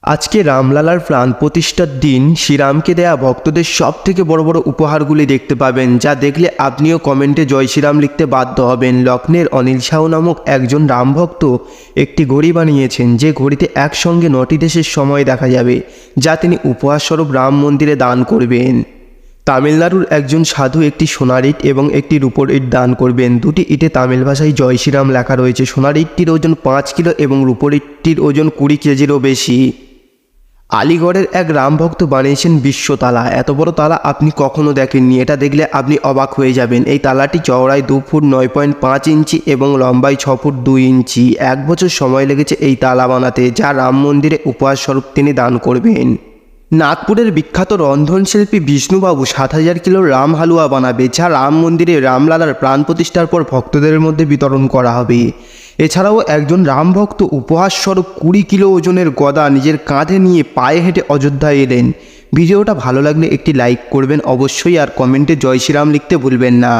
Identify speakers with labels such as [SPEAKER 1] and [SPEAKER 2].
[SPEAKER 1] আজকে রামলালার প্রাণ প্রতিষ্ঠার দিন শ্রীরামকে দেয়া ভক্তদের সব থেকে বড় বড় উপহারগুলি দেখতে পাবেন, যা দেখলে আপনিও কমেন্টে জয় শ্রীরাম লিখতে বাধ্য হবেন। লক্ষ্ণের অনিল সাহু নামক একজন রামভক্ত একটি ঘড়ি বানিয়েছেন, যে ঘড়িতে একসঙ্গে 9টি দেশের সময় দেখা যাবে, যা তিনি উপহারস্বরূপ রাম মন্দিরে দান করবেন। তামিলনাড়ুর একজন সাধু একটি সোনার ইট এবং একটি রূপোর ইট দান করবেন। দুটি ইটে তামিল ভাষায় জয় শ্রীরাম লেখা রয়েছে। সোনার ইটটির ওজন 5 কিলো এবং রূপোর ইটটির ওজন 20 কেজিরও বেশি। আলিগড়ের এক রামভক্ত বানিয়েছেন বিশ্বতালা। এত বড় তালা আপনি কখনো দেখেননি। এটা দেখলে আপনি অবাক হয়ে যাবেন। এই তালাটি চওড়ায় 2 ফুট 9.5 ইঞ্চি এবং লম্বায় 6 ফুট 2 ইঞ্চি। 1 বছর সময় লেগেছে এই তালা বানাতে, যা রাম মন্দিরে উপহারস্বরূপ তিনি দান করবেন। নাগপুরের বিখ্যাত রন্ধনশিল্পী বিষ্ণুবাবু 7,000 কিলো রাম হালুয়া বানাবে, যা রাম মন্দিরে রামলালার প্রাণ প্রতিষ্ঠার পর ভক্তদের মধ্যে বিতরণ করা হবে। এছাড়াও একজন রামভক্ত উপহারস্বরূপ 20 কিলো ওজনের গদা নিজের কাঁধে নিয়ে পায়ে হেঁটে অযোধ্যায় এলেন। ভিডিওটা ভালো লাগলে একটি লাইক করবেন অবশ্যই, আর কমেন্টে জয় শ্রীরাম লিখতে ভুলবেন না।